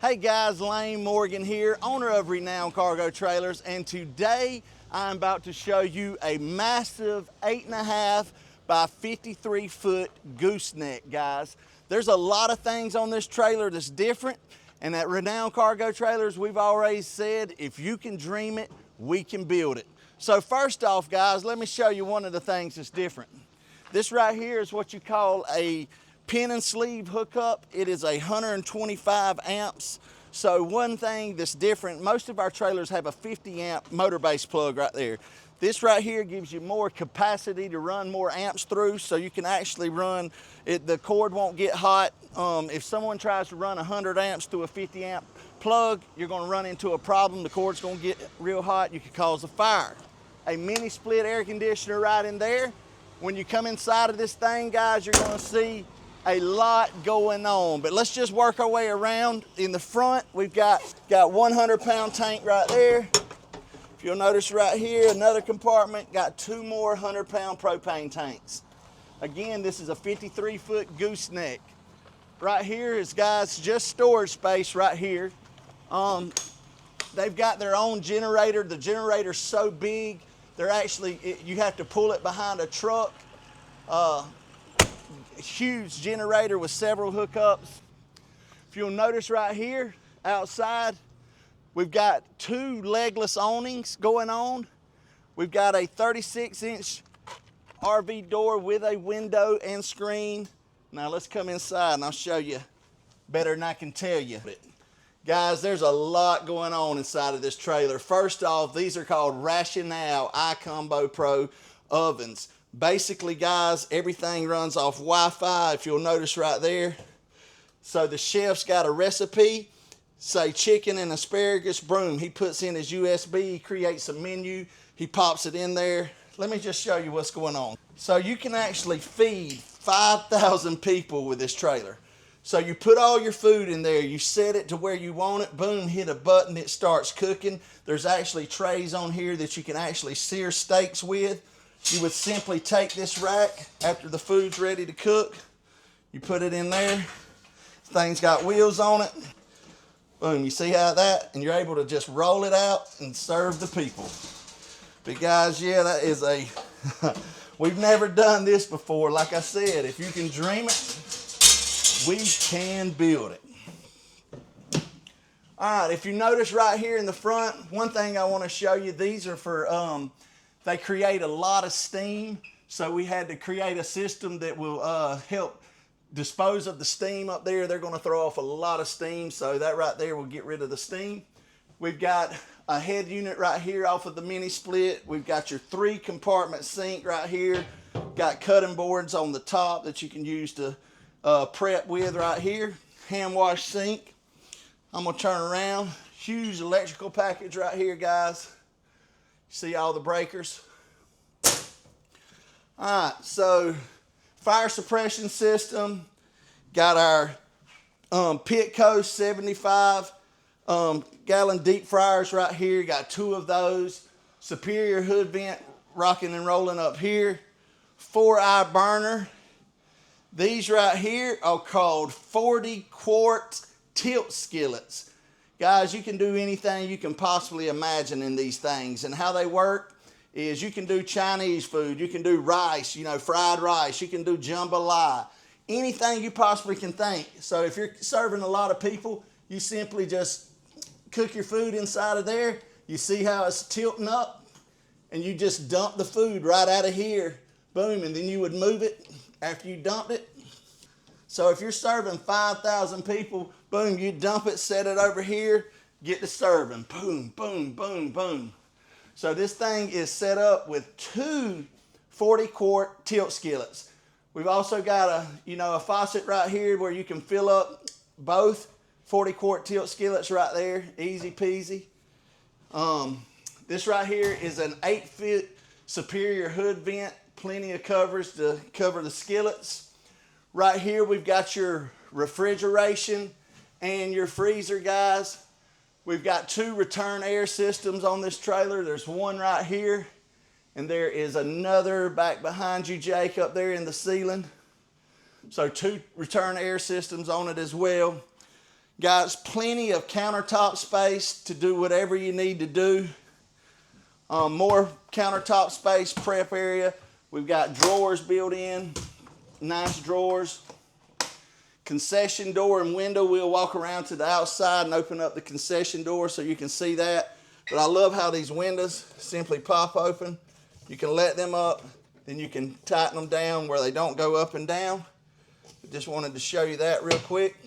Hey guys, Lane Morgan here, owner of Renown Cargo Trailers, and today I'm about to show you a massive 8.5 by 53 foot gooseneck, guys. There's a lot of things on this trailer that's different, and at Renown Cargo Trailers, we've always said, if you can dream it, we can build it. So first off, guys, let me show you one of the things that's different. This right here is what you call a pin and sleeve hookup. It is 125 amps. So one thing that's different, most of our trailers have a 50 amp motor base plug right there. This right here gives you more capacity to run more amps through, so you can actually run it, the cord won't get hot. If someone tries to run 100 amps through a 50 amp plug, you're gonna run into a problem. The cord's gonna get real hot, you could cause a fire. A mini split air conditioner right in there. When you come inside of this thing, guys, you're gonna see a lot going on, but let's just work our way around. In the front, we've got 100-pound tank right there. If you'll notice right here, another compartment, got 2 more 100-pound propane tanks. Again, this is a 53-foot gooseneck. Right here is, guys, just storage space right here. They've got their own generator. The generator's so big, they're actually, you have to pull it behind a truck. Huge generator with several hookups. If you'll notice right here outside, we've got 2 legless awnings going on. We've got a 36-inch RV door with a window and screen. Now let's come inside and I'll show you better than I can tell you. Guys, there's a lot going on inside of this trailer. First off, these are called Renown iCombi Pro ovens. Basically, guys, everything runs off Wi-Fi, if you'll notice right there. So the chef's got a recipe, say chicken and asparagus, boom, he puts in his USB, he creates a menu, he pops it in there. Let me just show you what's going on. So you can actually feed 5,000 people with this trailer. So you put all your food in there, you set it to where you want it, boom, hit a button, it starts cooking. There's actually trays on here that you can actually sear steaks with. You would simply take this rack after the food's ready to cook. You put it in there. This thing's got wheels on it. Boom, you see how that? And you're able to just roll it out and serve the people. But guys, yeah, that is a, we've never done this before. Like I said, if you can dream it, we can build it. All right, if you notice right here in the front, one thing I want to show you, these are for, they create a lot of steam, so we had to create a system that will help dispose of the steam up there. They're going to throw off a lot of steam, so that right there will get rid of the steam. We've got a head unit right here off of the mini split. We've got your 3 compartment sink right here. Got cutting boards on the top that you can use to prep with right here. Hand wash sink. I'm going to turn around. Huge electrical package right here, guys. See all the breakers? All right, so fire suppression system. Got our Pitco 75 gallon deep fryers right here. Got 2 of those. Superior hood vent rocking and rolling up here. 4-eye burner. These right here are called 40-quart tilt skillets. Guys, you can do anything you can possibly imagine in these things. And how they work is you can do Chinese food, you can do rice, you know, fried rice, you can do jambalaya, anything you possibly can think. So if you're serving a lot of people, you simply just cook your food inside of there. You see how it's tilting up, and you just dump the food right out of here, boom, and then you would move it after you dumped it. So if you're serving 5,000 people, boom, you dump it, set it over here, get to serving, boom, boom, boom, boom. So this thing is set up with 2 40-quart tilt skillets. We've also got a faucet right here where you can fill up both 40-quart tilt skillets right there, easy peasy. This right here is an 8-foot superior hood vent, plenty of covers to cover the skillets. Right here, we've got your refrigeration and your freezer, guys. We've got 2 return air systems on this trailer. There's one right here, and there is another back behind you, Jake, up there in the ceiling. So 2 return air systems on it as well. Guys, plenty of countertop space to do whatever you need to do. More countertop space, prep area. We've got drawers built in, nice drawers. Concession door and window. We'll walk around to the outside and open up the concession door so you can see that. But I love how these windows simply pop open. You can let them up, then you can tighten them down where they don't go up and down. I just wanted to show you that real quick.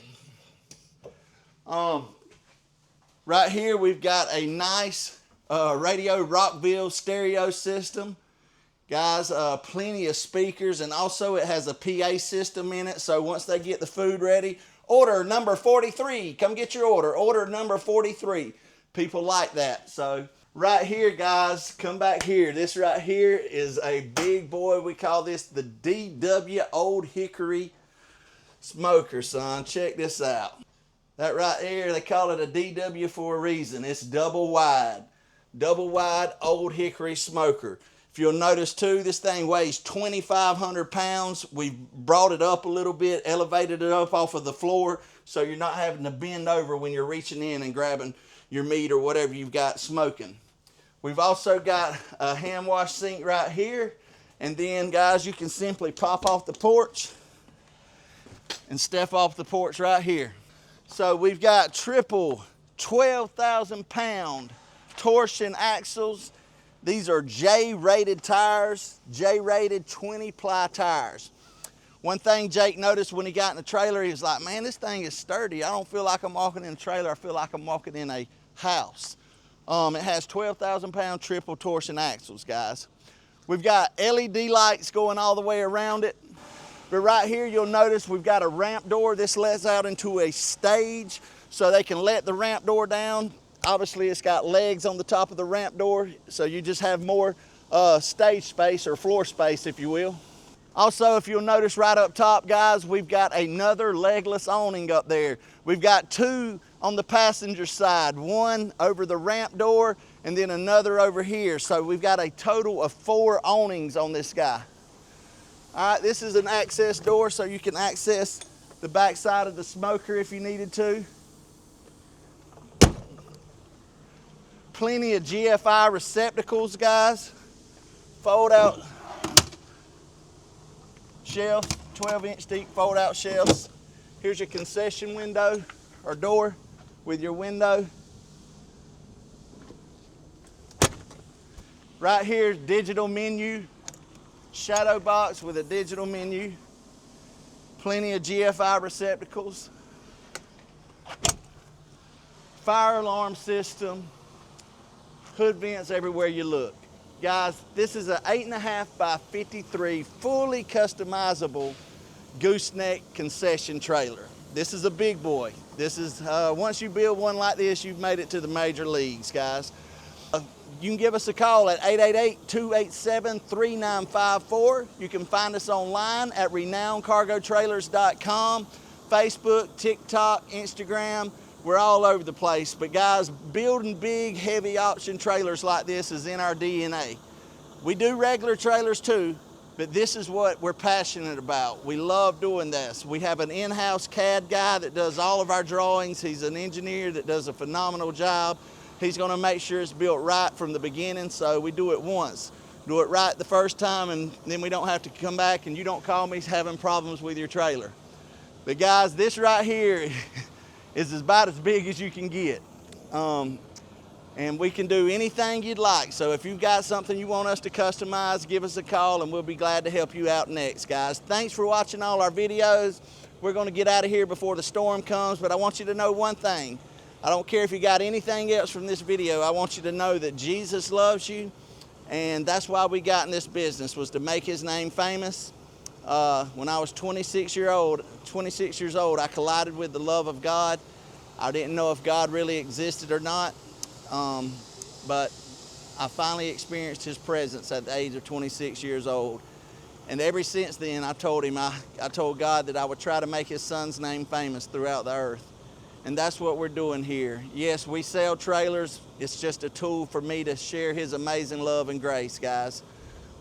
Right here we've got a nice radio Rockville stereo system. Guys, plenty of speakers, and also it has a PA system in it, so once they get the food ready, order number 43, come get your order, order number 43. People like that. So right here, guys, come back here. This right here is a big boy. We call this the DW Old Hickory smoker, son. Check this out. That right there, they call it a DW for a reason. It's double wide Old Hickory smoker. If you'll notice too, this thing weighs 2,500 pounds. We've brought it up a little bit, elevated it up off of the floor, so you're not having to bend over when you're reaching in and grabbing your meat or whatever you've got smoking. We've also got a hand wash sink right here. And then, guys, you can simply pop off the porch and step off the porch right here. So we've got triple 12,000 pound torsion axles. These are J-rated tires, J-rated 20-ply tires. One thing Jake noticed when he got in the trailer, he was like, man, this thing is sturdy. I don't feel like I'm walking in a trailer. I feel like I'm walking in a house. It has 12,000 pound triple torsion axles, guys. We've got LED lights going all the way around it. But right here, you'll notice we've got a ramp door. This lets out into a stage so they can let the ramp door down. Obviously, it's got legs on the top of the ramp door, so you just have more stage space or floor space, if you will. Also, if you'll notice right up top, guys, we've got another legless awning up there. We've got two on the passenger side, one over the ramp door and then another over here. So we've got a total of 4 awnings on this guy. All right, this is an access door, so you can access the back side of the smoker if you needed to. Plenty of GFI receptacles, guys. Fold out shelf, 12-inch deep fold out shelves. Here's your concession window or door with your window. Right here, digital menu, shadow box with a digital menu. Plenty of GFI receptacles. Fire alarm system. Hood vents everywhere you look. Guys, this is an 8.5 by 53 fully customizable gooseneck concession trailer. This is a big boy. This is, once you build one like this, you've made it to the major leagues, guys. You can give us a call at 888-287-3954. You can find us online at renowncargotrailers.com, Facebook, TikTok, Instagram. We're all over the place. But guys, building big, heavy option trailers like this is in our DNA. We do regular trailers too, but this is what we're passionate about. We love doing this. We have an in-house CAD guy that does all of our drawings. He's an engineer that does a phenomenal job. He's gonna make sure it's built right from the beginning, so we do it once. Do it right the first time, and then we don't have to come back and you don't call me having problems with your trailer. But guys, this right here is about as big as you can get. And we can do anything you'd like. So if you've got something you want us to customize, give us a call and we'll be glad to help you out next, guys. Thanks for watching all our videos. We're gonna get out of here before the storm comes, but I want you to know one thing. I don't care if you got anything else from this video. I want you to know that Jesus loves you, and that's why we got in this business, was to make his name famous. When I was 26 years old, I collided with the love of God. I didn't know if God really existed or not, but I finally experienced his presence at the age of 26 years old. And ever since then, I told God that I would try to make his son's name famous throughout the earth. And that's what we're doing here. Yes, we sell trailers. It's just a tool for me to share his amazing love and grace, guys.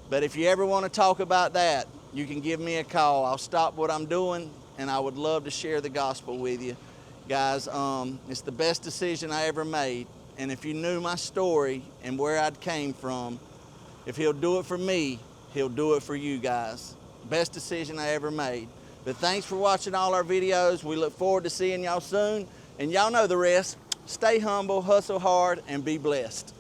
But if you ever want to talk about that, you can give me a call. I'll stop what I'm doing, and I would love to share the gospel with you. Guys, it's the best decision I ever made. And if you knew my story and where I'd came from, if he'll do it for me, he'll do it for you guys. Best decision I ever made. But thanks for watching all our videos. We look forward to seeing y'all soon. And y'all know the rest. Stay humble, hustle hard, and be blessed.